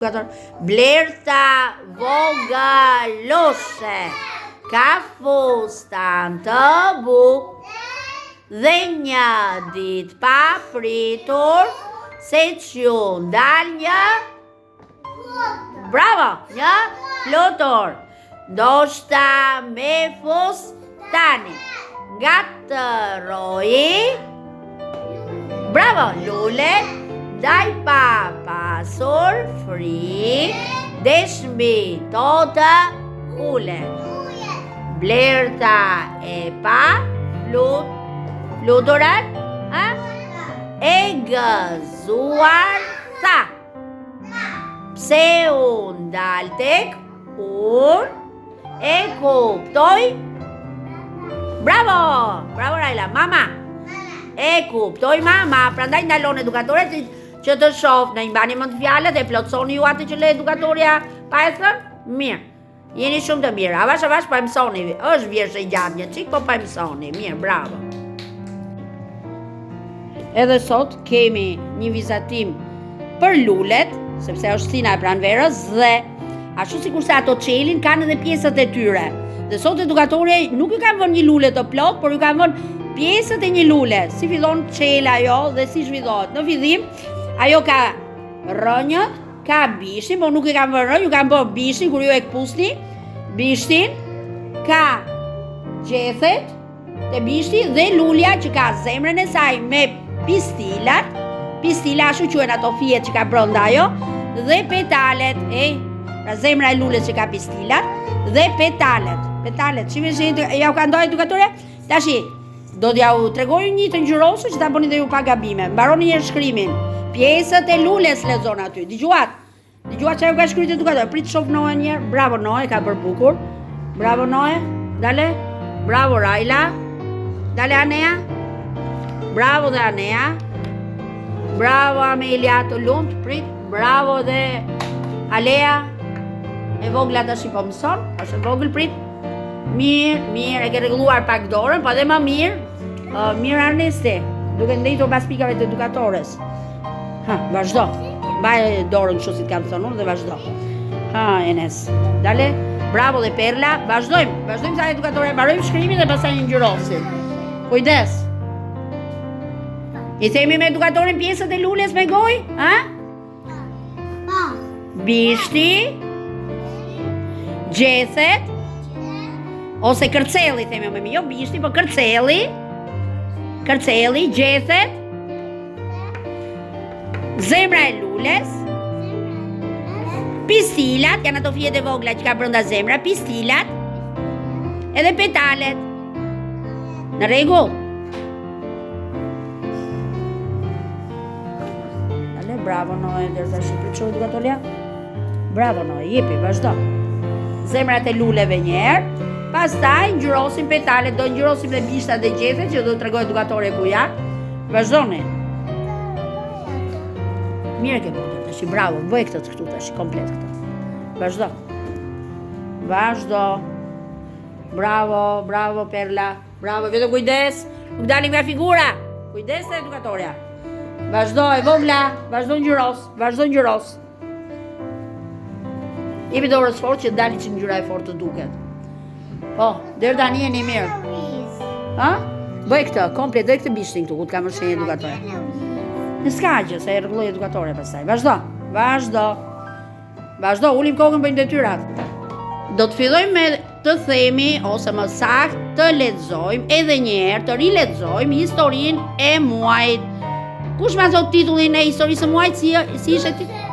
Blerta vogaloshe ka fustan të bukë dhe një ditë pa pritur se që ndal një një flutur ndoshta me fustanin nga të roji lule daj pa pasur fri deshmi to të ule Blerta e pa fluturën e gëzuar tha pse unë dal tek unë e kuptoj bravo Raila mama e kuptoj mama prandaj ndalon edukatorët që të shoh në imbani mend fjalët e plotsoni ju atë që le edukatorja pa e thënë mirë jeni shumë të mirë avash pa mësoni është vjeshe gjatë një çik po pa mësoni mirë bravo edhe sot kemi një vizatim për lulet sepse është sina e pranverës dhe ashtu sikur se ato çelin kanë edhe pjesët e tyre dhe sot edukatorja nuk ju kanë vënë një lule të plot por ju kanë vënë pjesët e një lule si fillon çela ajo dhe si zhvillohet në fillim ajo ka rënjët, ka bishtin, po nuk i kam vënë rënjë, ju kam bërë bishtin, kur ju e këpusni, bishtin, ka gjethet të bishtin dhe lulja që ka zemrën e saj me pistilat, pistila ashu quen ato fijet që ka brënda ajo, dhe petalet, pra zemra e lullet që ka pistilat, dhe petalet, që ja u ka ndoj edukatore, tashi, do t'ja u tregoj një të ngjyrosur që ta bëni dhe ju pa gabime, mbaroni një shkrimin. Pjesët e lules lexon aty. Dëgjuat çfarë ka shkruar edukator. Prit shoh Noe një herë. Bravo Noe, ka bërë bukur. Bravo Noe. Dale. Bravo Raila. Dale Anea. Bravo dhe Anea. Bravo Amelia të lumt. Prit. Bravo dhe Alea. E vogla tash po mëson. Është e vogël prit. Mirë, e ke rregulluar pak dorën, po edhe më mirë. Mirë Ernesti. Duke ndëitur pas pikave të edukatores. Vazhdo. Mbaj dorën kështu si kam thënë unë dhe vazhdo. Enes. Dale. Bravo dhe Perla. Vazhdojmë sa edukatore. Mbarojmë shkrimin dhe pastaj një ngjyrosim. Kujdes. I themi me edukatorin pjesët e lules me gojë, Bishti. Gjethet. Ose kërcelli themi me jo bishti, po kërcelli. Kërcelli, gjethet. Zemra e lules. Pistilat, janë ato fjet e vogla që ka brenda zemra, pistilat. Edhe petalet. Në rregull? Ale, bravo Noe, derisa shipëçoj edukatorja. Bravo Noe, jepi, vazhdo. Zemrat e luleve një herë. Pastaj ngjyrosim petalet, do ngjyrosim dhe bishtat dhe gjethet që do të tregoj edukatore ku janë. Vazhdoni. Mirë ke bërë tash, bravo, bëj këtë këtu tash, komplet këtë. Vazhdo. Bravo Perla. Bravo, vetëm kujdes. Nuk dalim nga figura. Kujdes te edukatorja. Vazhdo e vogla, vazhdo ngjyros. Jepi dorës fort që dali që ngjyra e fortë të duket. Po, deri tani jeni mirë. Bëj këtë, komplet, bëj këtë bishtin këtu, ku të kam shenjë edukatore. Në s'ka gjë, se e rregulloj edukatore pastaj. Vazhdo, ulim kokën bëjmë detyrat. Do të fillojmë me të themi, ose më saktë të lexojmë edhe një herë, të rilexojmë historinë e muajit. Kush ma thot titullin e historisë së muajit, si ishte titulli?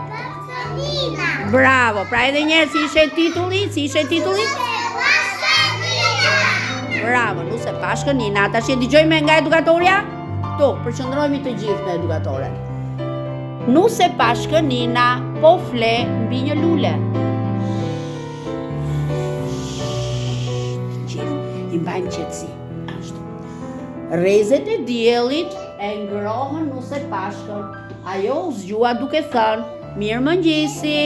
Bravo, pra edhe një herë si ishte titulli? Bravo, Nuse Pashkënina. Tash e dëgjojmë nga edukatorja? Këtu, përqëndrojmë të gjithë me edukatore. Nuse Pashkënina po fle mbi një lule. I mbajmë qetësi. Rrezet e diellit e ngrohën Nuse Pashkën. Ajo u zgjua duke thënë, mirëmëngjesi.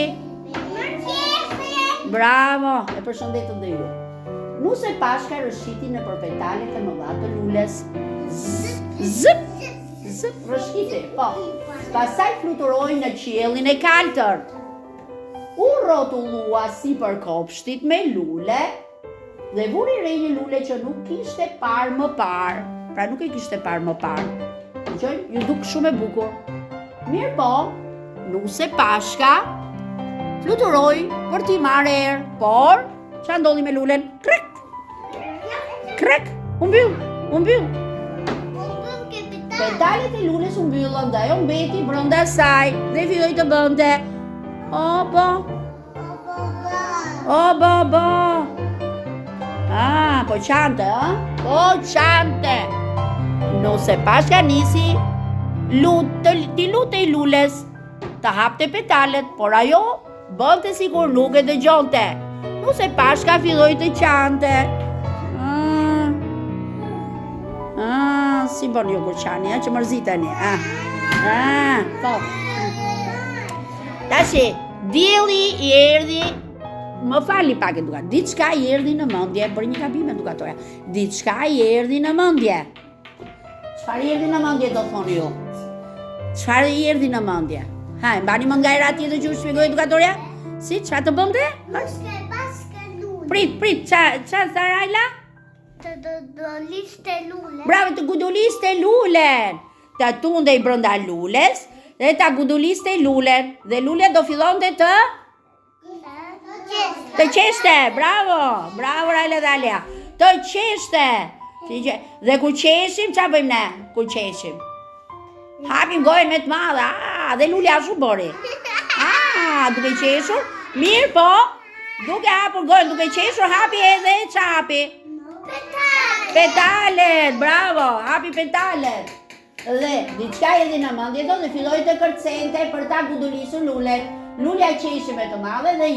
Bravo, e përshëndetëm dhe ju. Nuse Pashka rëshiti në përpetalet e mëdha të lules. Zëp, rëshiti, po. Pastaj fluturojnë në qiellin e kaltër. U rrotullua sipër kopshtit me lule dhe vuri re një lule që nuk kishte parë më parë. Pra nuk e kishte parë më parë. Dëgjoj, ju duk shumë e bukur. Mirë po, Nuse Pashka fluturoi për t'i marrë erë, por ç'a ndodhi me lulen? Krek! Krek! U mbyll. Petalet e lules u mbyllën dhe ajo mbeti brenda saj dhe filloi të bënte o bo. Ah, po qante, ëh? Po qante. Nuse Pashka nisi ti lutej lules të hapte petalet, por ajo bënte sikur nuk e dëgjonte. Nuse Pashka filloi të qante. Si bën ju kur qani, që mërziteni, po. Tashi, dielli i erdhi, më falni pak e dukat, diçka i erdhi në mendje, bëri një gabim edukatoria. Diçka i erdhi në mendje. Çfarë i erdhi në mendje do thoni ju? Çfarë i erdhi në mendje? Ha, mbani mend nga era tjetër që u shpjegoi edukatoria? Si, çfarë të bënte? Paska lule. Prit, ça Sarajla? Të godoliste lule. Bravo, të godoliste lulen. Ta tundej brenda lules dhe ta godoliste lulen. Dhe lulet do fillonte të qeshte. Bravo Rajla Dalia. Të qeshte. Dhe kur qeshim, ç'a bëjmë ne? Kur qeshim? Hapim gojën me të madhe. Dhe lulja ashtu bëri. Duke qeshur. Mirë po. Duke hapur gojën, duke qeshur, hapi edhe ç'hapi? Petalet, bravo, hapi petalet. Dhe diçka erdhi në mendje dhe filloi të kërcente për ta godolisur lulen. Lulja qeshi me të madhe dhe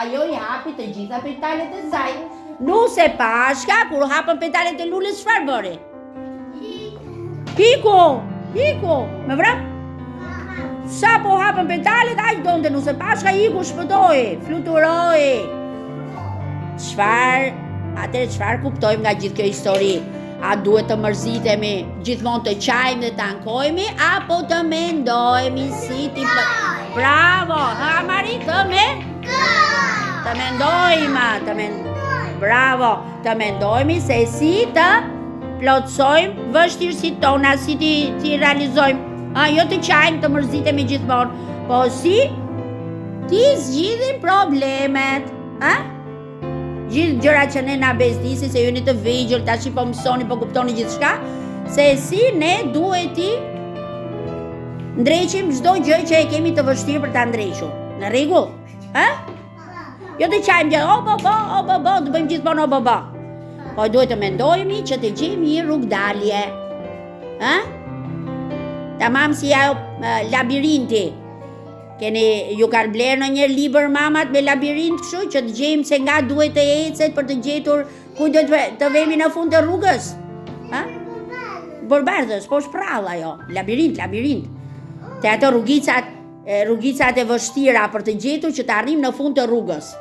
ajo i hapi të gjitha petalet e saj. Nuse Pashka, kur hapën petalet e lules, çfarë bëri? Hiku, me vrap? Sa po hapën petalet, aq donte Nuse Pashka, iku, shpëtoi, fluturoi. Çfarë kuptojmë nga gjithë kjo histori? A duhet të mërzitemi, gjithmonë të qajmë dhe të ankohemi, apo të mendojmë si ti Bravo, Mari, Bravo, të mendojmë se si të plotësojmë vështirësitë tona, si ti realizojmë. Jo të qajmë, të mërzitemi gjithmonë, po si ti zgjidhim problemet. Gjithë gjërat që ne na bezdisi, se jeni të vegjël, tash po mësoni, po kuptoni gjithçka, se si ne duhet ti ndreqim çdo gjë që e kemi të vështirë për ta ndrequr. Në rregull? Jo të qajmë gjë, të bëjmë gjithmonë o. Po duhet të mendojmë që të gjejmë një rrugdalje. Tamam si ajo labirinti. Ju kanë blerë në një libër mamat me labirint kështu që të gjejmë se nga duhet të ecet për të gjetur ku duhet të vemi në fund të rrugës. Borbardhës, po shprall ajo, labirint. Te ato rrugicat e vështira për të gjetur që të arrim në fund të rrugës.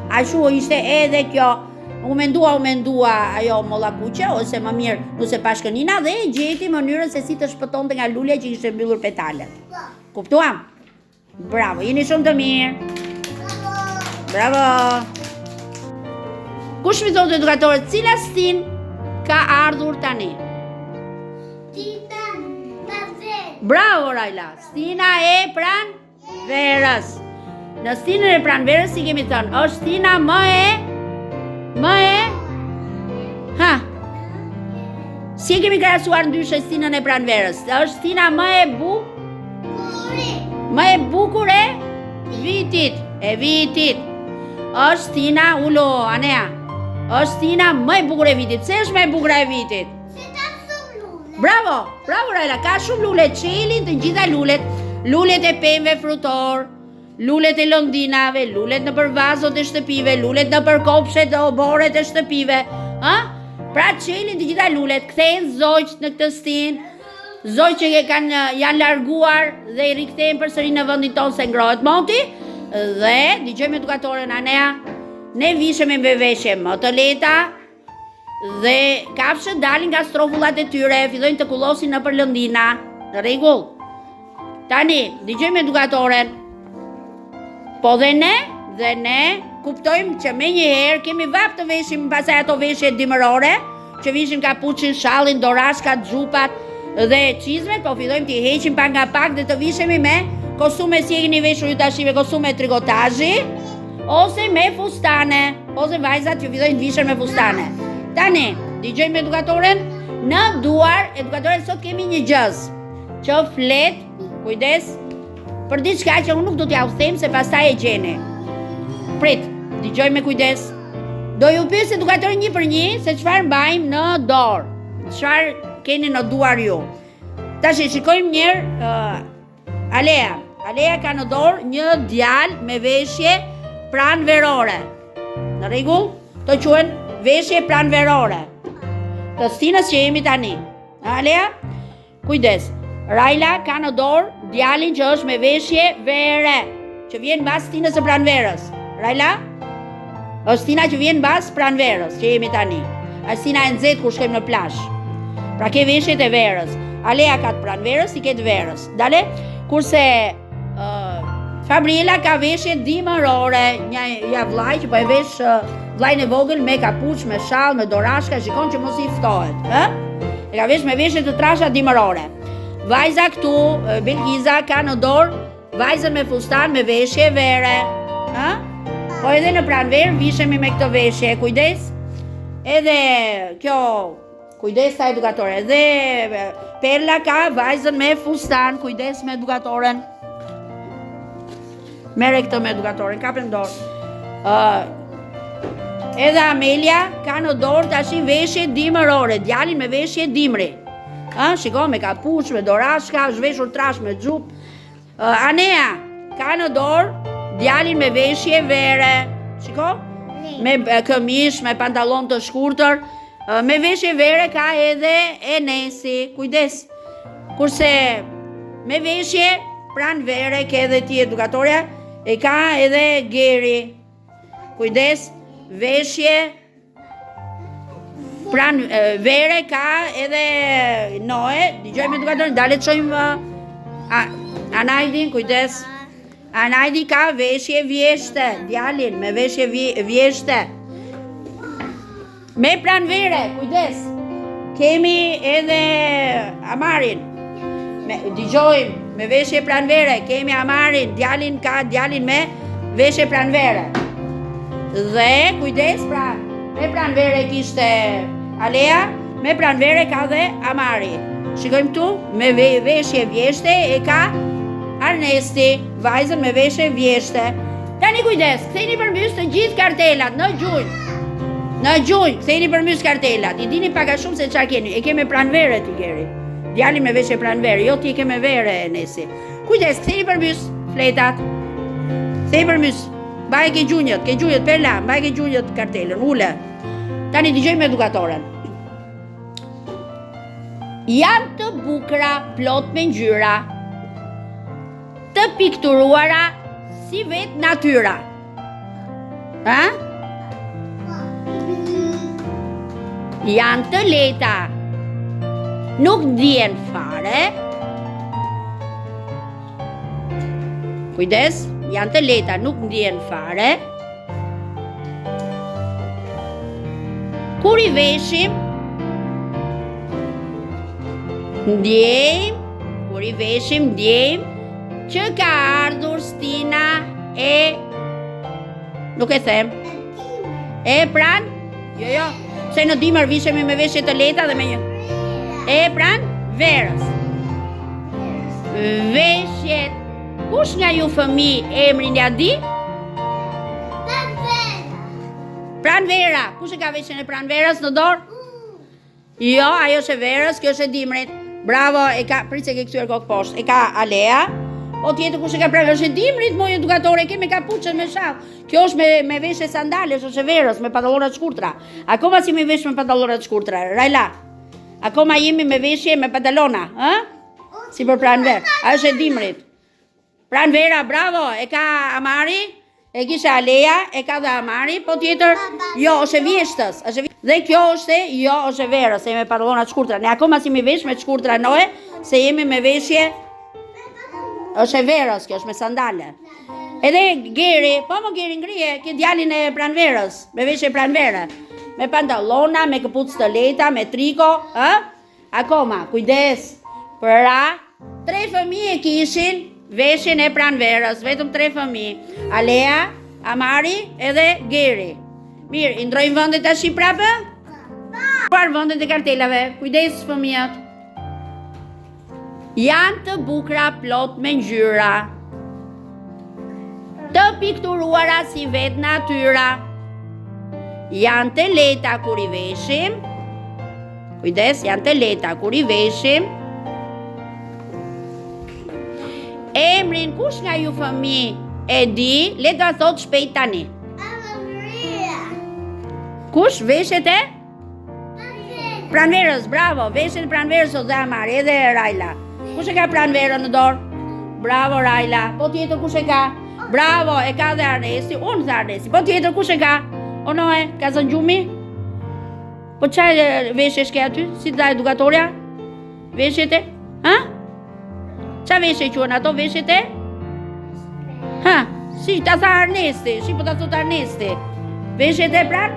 Ashtu ishte edhe kjo. U mendua ajo molla kuqe ose më mirë Nuse Pashkënina dhe e gjeti mënyrën se si të shpëtonte nga lulja që kishte mbyllur petalet. Kuptuam? Bravo, jeni shumë të mirë. Bravo. Kush mi thotë edukatorët, cila stin ka ardhur tani? Stina Pranverës. Bravo Rajla, Stina e Pranverës. Në stinën e Pranverës si kemi thënë, është Stina më e si e kemi krahasuar ndryshe Stinën e Pranverës? Është Stina më e bukur e vitit. Është Stina Anea. Është Stina më e bukur e vitit. Pse është më e bukur e vitit? Se ka shumë lule. Bravo Rajla, ka shumë lule, çelin të gjitha lulet. Lulet e pemëve frutor, lulet e londinave, lulet në për vazot e shtëpive, lulet në për kopshet dhe oboret e shtëpive. Pra çelin të gjitha lulet, kthehen zogjt në këtë stinë. Zogjt që janë larguar dhe i rikthehen përsëri në vendin tonë se ngrohet moti. Dhe dëgjojmë edukatoren Anea, ne vishëm me veshje më të lehta dhe kafshët dalin nga strofullat e tyre, fillojnë të kullosin nëpër lëndina. Në rregull. Tani, dëgjojmë edukatoren. Po dhe ne kuptojmë që me njëherë kemi vap të veshim pasaj ato veshje dimërore, që vishin kapuçin, shallin, dorashkat, xhupat dhe çizmet, po fillojmë t'i heqim pak nga pak dhe të vishemi me kostume si e keni veshur ju tash, me kostume trikotazhi ose me fustane, ose vajzat që fillojnë të vishen me fustane. Tani, dëgjojmë edukatoren, në duar, edukatoren sot kemi një gjës që flet, kujdes, për diçka që unë nuk do t'ja u them se pastaj e gjeni. Prit, dëgjojmë me kujdes. Do ju pyes edukatorin një për një se çfarë mbajmë në dorë. Çfarë keni në duar ju? Tash shikojmë mirë Alea. Alea ka në dorë një djalë me veshje pranverore. Në rregull? To quhen veshje pranverore. Të stinës që jemi tani. Alea? Kujdes. Raila ka në dorë djalin që është me veshje vere, që vjen mbas stinës së pranverës. Raila? Është stina që vjen mbas pranverës, që jemi tani. Është stina e nxehtë kur shkojmë në plazh. Pra ke veshjet e verës. Alea ka të pranverës, i ke të verës. Dale, kurse Fabriela ka veshje dimërore, një vllaj që po e vesh vllajën e vogël me kapuç, me shall, me dorashka, shikon që mos i ftohet, ë? E ka vesh me veshje të trasha dimërore. Vajza këtu, Belgiza ka në dorë vajzën me fustan me veshje vere, ë? Po edhe në pranverë vishemi me këtë veshje, kujdes. Edhe kjo, kujdes ta edukatore. Edhe Perla ka vajzën me fustan, kujdes me edukatoren. Mere këtë me edukatoren, kape në dorë. Edhe Amelia ka në dorë tashi veshje dimërore, djalin me veshje dimri. Shiko, me kapuç, me dorashka, është veshur trash me xhup. Anea ka në dorë djalin me veshje vere, shiko, me këmish, me pantallon të shkurtër, me veshje vere ka edhe Enesi, kujdes, kurse me veshje pranvere ke edhe ti edukatorja, e ka edhe Geri, kujdes, veshje pranvere ka edhe Noe, dëgjojmë edukatorin, dale të shojmë Anajdin, kujdes. Anajdi ka veshje vjeshte, djalin me veshje vjeshte. Me pranvere, kujdes. Kemi edhe Amarin. Dëgjojmë, me veshje pranvere, kemi Amarin, djalin ka djalin me veshje pranvere. Dhe kujdes, pra, me pranvere kishte Alea, me pranvere ka dhe Amari. Shikojmë tu, me veshje vjeshte e ka Arnesti, vajzën me veshje vjeshte. Tani kujdes, ktheni përmbys të gjithë kartelat në gjunjë. Në gjunjë, ktheni përmbys kartelat. I dini pak a shumë se çfarë keni. E ke me pranvere ti Geri. Djali me veshje pranvere, jo ti ke me vere Nesi. Kujdes, ktheni përmbys fletat. Ktheni përmbys. Mbaj ke gjunjët Perla, mbaj ke gjunjët kartelën, ule. Tani dëgjojmë edukatoren. Janë të bukura, plot me ngjyra, të pikturuara si vetë natyra. Ha? Janë të lehta, nuk ndjen fare. Kujdes, janë të lehta, nuk ndjen fare. Kur i veshim, ndjejmë që ka ardhur stina e... Nuk e them. E pran? Jo. Se në dimër vishemi me veshje të lehta dhe me një... E pran? Verës. Veshjet. Kush nga ju fëmi emrin ja di? Pranvera. Kush e ka veshjen e pranverës në dorë? Jo, ajo është e verës, kjo është e dimrit. Bravo, e ka... Prit se ke kthyer kokë poshtë. E ka Alea. O tjetër kush e ka prerë, është e dimrit, moj edukatore, ke me kapuçën me shall. Kjo është me veshje sandales, është e verës, me pantallona të shkurtra. Akoma si me vesh me pantallona të shkurtra, Raila. Akoma jemi me veshje me pantallona, ë? Si për pranver. A është e dimrit. Pranvera, bravo, e ka Amari, e kisha Alea, e ka dhe Amari, po tjetër, jo, është e vjeshtës, dhe kjo është e verës, e me pantallona të shkurtra. Ne akoma si me vesh me të shkurtra noe, se jemi me veshje. Është e verës, kjo është me sandale. Edhe Geri, po më Geri ngrije, ke djalin e pranverës, me veshje pranvere, me pantallona, me këpucë të lehta, me triko, ë? Akoma, kujdes, pra, 3 fëmijë kishin veshjen e pranverës, vetëm 3 fëmijë, Alea, Amari edhe Geri. Mirë, i ndrojmë vendet tash prapë? Par vendet e kartelave, kujdes fëmijët. Janë të bukura plot me ngjyra, të pikturuara si vetë natyra, janë të lehta kur i veshim, kujdes, janë të lehta kur i veshim. Emrin kush nga ju fëmijë e di, le ta thot shpejt tani. Kush veshet e? Pranverës, bravo, veshet e pranverës o dhe Amari, edhe Rajla. Kush e ka pranverën në dorë? Bravo Rajla, po tjetër kush e ka? Bravo, e ka dhe Arnesi, unë dhe Arnesi, po tjetër kush e ka? O Noe, ka zënë gjumi? Po qaj veshesh ke aty, si të da edukatorja? Veshet e? Ha? Qa veshe quen ato veshet e? Ha, si ta tha Arnesi, si po ta thot Arnesi. Veshet e pranë?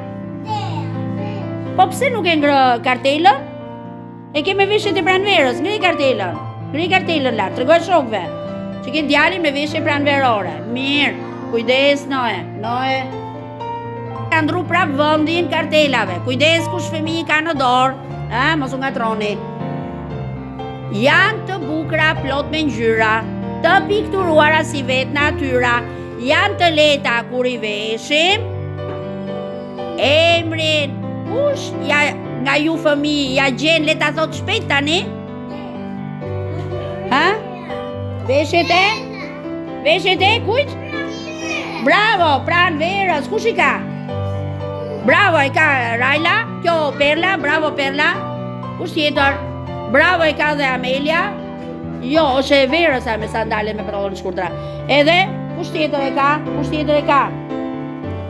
Po pse nuk e ngrë kartelën? E keme veshjet e pranverës, ngri kartelën lartë, tregoj shokve që ke djalin me veshje pranverore. Mirë, kujdes Noe. Ka ndru prap vendin kartelave. Kujdes kush fëmijë ka në dorë, mos u ngatroni. Janë të bukura plot me ngjyra, të pikturuara si vetë natyra, janë të lehta kur i veshim. Emrin kush nga ju fëmijë ja gjen, le ta thot shpejt tani? Ha? Veshjet e kujt? Bravo, pranverës, kush i ka? Bravo, e ka Rajla, kjo Perla, bravo Perla. Kush tjetër? Bravo, e ka dhe Amelia. Jo, është e verës me sandale me pantallon shkurtra. Edhe, kush tjetër e ka?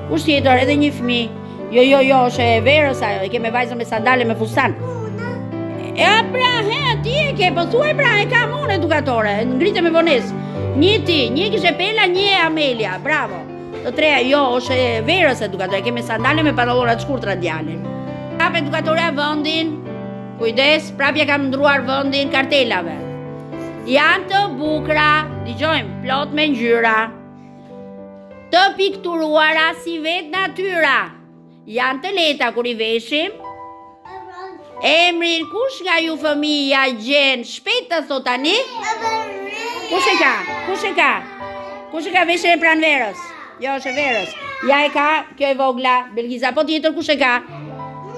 Kush tjetër, edhe një fëmijë. Jo, është e verës ajo, e ke me vajzën me sandale me fustan. Ti e ke, po thuaj pra, e kam unë edukatore, ngrite me vonesë. Një ti, një kishe Pela, një e Amelia, bravo. Të treja, jo, është e verës edukatore, e ke me sandale me pantallonat shkurtra djalin. Prap edukatoria vendin, kujdes, prapja kam ndruar vendin kartelave. Janë të bukura, dëgjojmë, plot me ngjyra, të pikturuara si vetë natyra, janë të lehta kur i veshim. Emrin kush nga ju fëmija gjen, shpejt të thot tani? Kush e ka veshjen e pranverës? Jo, është e verës. Ja e ka, kjo e vogla, Belgiza, po tjetër kush e ka?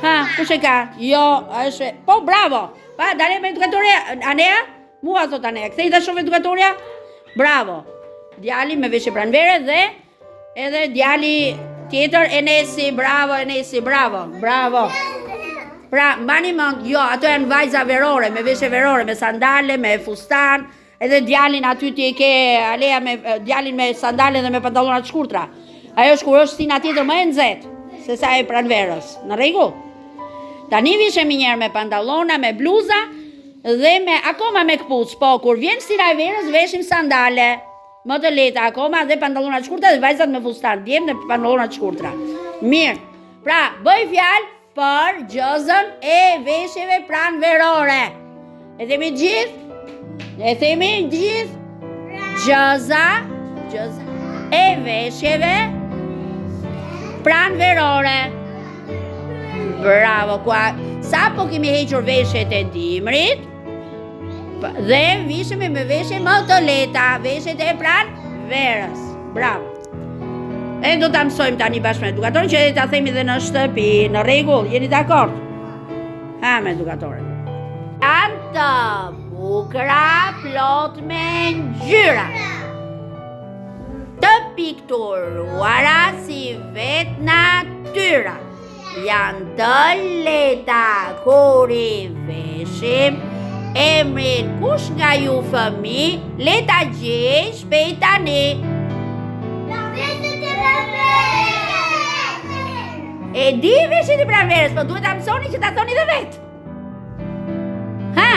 Ha, kush e ka? Jo, është, po bravo. Pa, dale me edukatoria, Anea? Mua thot Anea, kthej ta shoh edukatoria? Bravo. Djali me veshje pranvere dhe edhe djali tjetër Enesi, bravo. Pra, mbani mend, jo, ato janë vajza verore, me veshje verore, me sandale, me fustan, edhe djalin aty ti e ke Alea me djalin me sandale dhe me pantallona të shkurtra. Ajo është kur është stina tjetër më e nxehtë se sa e pranverës. Në rregull? Tani vishem një herë me pantallona, me bluza dhe akoma me këpucë, po kur vjen stina e verës veshim sandale, më të lehta akoma dhe pantallona të shkurtra dhe vajzat me fustan, djemt dhe pantallona të shkurtra. Mirë. Pra, bëj fjalë për gjozën e veshjeve pranverore. E themi gjithë? Gjëza e veshjeve pranverore. Bravo, sa po kemi hequr veshjet e dimrit dhe vishemi me veshje më të lehta, veshjet e pranverës. Bravo. E do ta mësojmë tani bashkë me edukatorin që ta themi dhe në shtëpi, në rregull, jeni dakord? Ha, me edukatorin. Janë të bukura plot me ngjyra, të pikturuara si vetë natyra, janë të lehta kur i veshim. Emrin kush nga ju fëmijë le ta gjej shpejt tani? E di veshjet e pranverës, po duhet ta mësoni që ta thoni dhe vetë. Ha?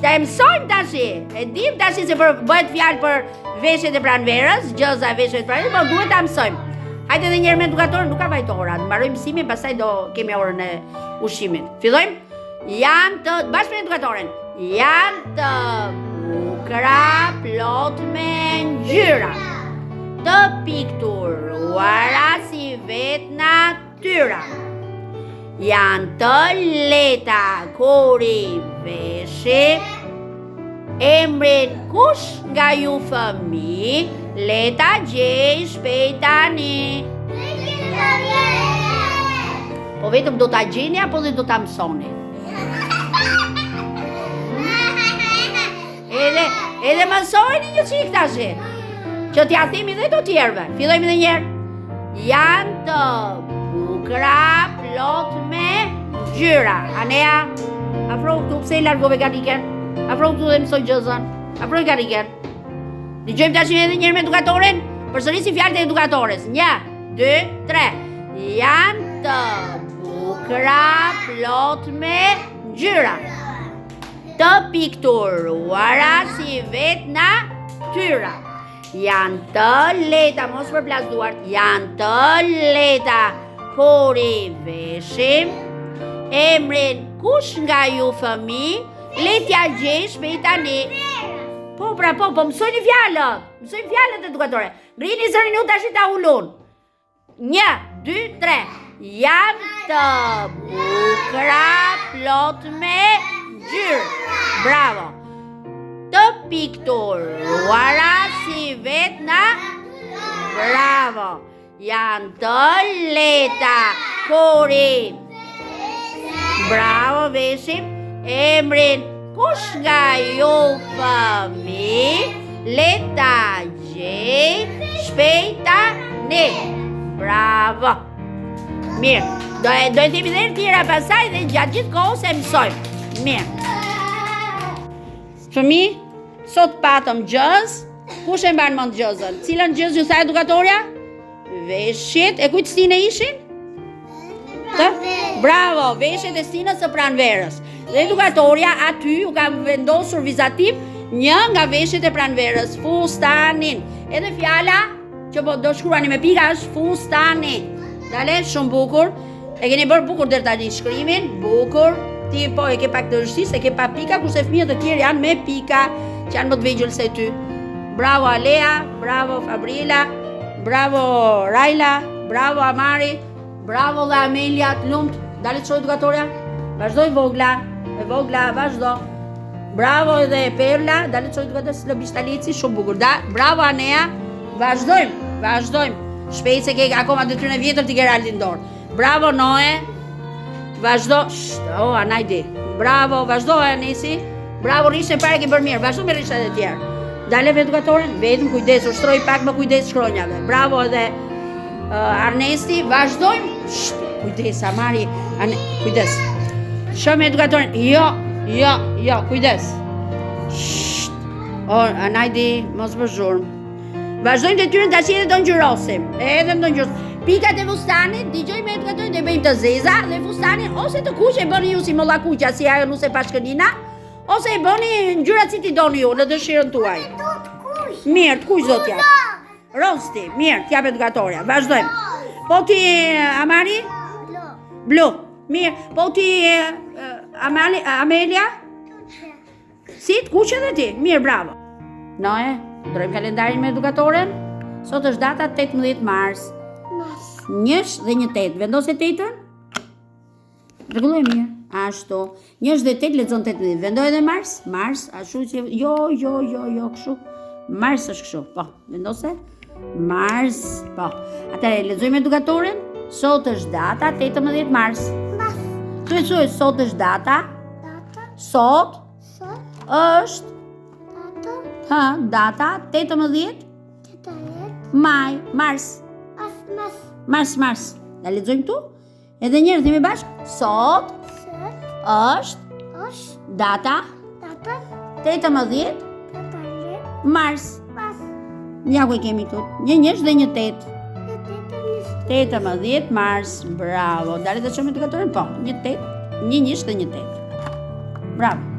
Ta e mësojmë tashi. E dim tashi se bëhet fjalë për veshjet e pranverës, gjëza e veshjeve të pranverës, po duhet ta mësojmë. Hajde edhe një herë me edukatorën, nuk ka vajtora. Mbarojmë mësimin, pastaj do kemi orën e ushqimit. Fillojmë? Janë të bashkë me edukatorën. Janë të bukura, plot me ngjyra, të pikturuara si vetë natyra. Janë të leta kur i veshi, emrin kush nga ju fëmi, leta gjej shpejt tani. Po vetëm do ta gjeni apo dhe do ta mësoni? Edhe mësojni një çik tash. Që t'ja themi dhe të tjerëve. Fillojmë edhe një herë. Janë të bukura, plot me ngjyra. Anea, afro këtu, pse i largove karriken? Afro këtu dhe mësoj gjëzën. Afro i karriken. Dëgjojmë tash edhe një herë me edukatoren. Përsërisi fjalët e edukatores. 1, 2, 3. Janë të bukura, plot me ngjyra, të pikturuara si vetë natyra. Janë të leta, mos përplas duart, janë të leta kur i veshim, emrin kush nga ju fëmi, letja gjej shpejt tani. Po, mësojni fjalët. Mësojni fjalët edukatore. Ngrini zërin ju tash ta ulun. 1, 2, 3. Janë të bukura, plot me ngjyrë. Bravo. Të pikturuara si vetë natyra. Bravo. Janë të leta kur i bravo veshim, emrin kush nga ju fëmi, leta gjej shpejt tani. Bravo. Mirë. Do e themi dhe në tjera pasaj dhe gjatë gjithë kohës e mësojmë. Mirë. Fëmi, sot patëm gjëz. Kush e mban mend gjëzën? Cilën gjëz ju tha edukatorja? Veshjet. E kujt stinë ishin? Bravo, veshjet e stinës së pranverës. Dhe edukatorja aty ju ka vendosur vizativ një nga veshjet e pranverës, fustanin. Edhe fjala që po do shkruani me pika është fustani. Dale, shumë bukur. E keni bërë bukur deri tani shkrimin, bukur. Ti po e ke pak të vështirë, e ke pa pika, kurse fëmijët e tjerë janë me pika, që janë më të vegjël se ty. Bravo Alea, bravo Fabriela, bravo Raila, bravo Amari, bravo dhe Amelia, të lumt. Dale të shoj edukatorja. Vazhdoj vogla, vazhdo. Bravo edhe Perla, dale të shoj edukatorja, së lëbishtalici, shumë bukur. Bravo Anea, vazhdojmë. Shpejt se ke akoma detyrën e vjetër t'i Geraldin dorë. Bravo Noe. Vazhdo. Anajdi. Bravo, vazhdo Anesi. Bravo Rishe, pare ke bërë mirë. Vazhdo me Rishat e tjerë. Dale me edukatoren, vetëm kujdes, ushtroj pak më kujdes shkronjave. Bravo edhe Arnesti, vazhdojmë. Kujdes, Amari, kujdes. Shoh me edukatoren. Jo, kujdes. Anajdi, mos bë zhurmë. Vazhdojmë të tyrën tash edhe do ngjyrosim. Pikat e fustanit, dëgjojmë me edukatorin dhe bëjmë të zeza dhe fustanin ose të kuq e bëni ju si molla kuqja, si ajo nuse pashkënina, ose e bëni ngjyrat si t'i doni ju në dëshirën tuaj. Mirë, të kuq do t'jap. Rosti, mirë, t'jap edukatorja. Vazhdojmë. Po ti Amari? Blu. Mirë. Po ti Amelia? Si, të kuq edhe ti? Mirë, bravo. Noe, ndrojmë kalendarin me edukatoren. Sot është data 18 mars. Njësh dhe një 8. Vendose 8-ën? Rregulloj mirë. Ashtu. Njësh dhe 8 lexon 18. Vendoj edhe mars? Mars, ashtu që jo, kështu. Mars është kështu. Po, vendose? Mars, po. Atëherë lexojmë edukatoren. Sot është data 18 mars. Thuaj, sot është data? Sot është data 18 maj, mars. Mars. Da lexojmë tu? Edhe një herë themi bashkë. Sot është data 18 mars. Ja ku e kemi këtu. Një njësh dhe një 8. 18 mars. Bravo. Dale të shohim edukatorin? Po, një 8, një njësh dhe një 8. Bravo.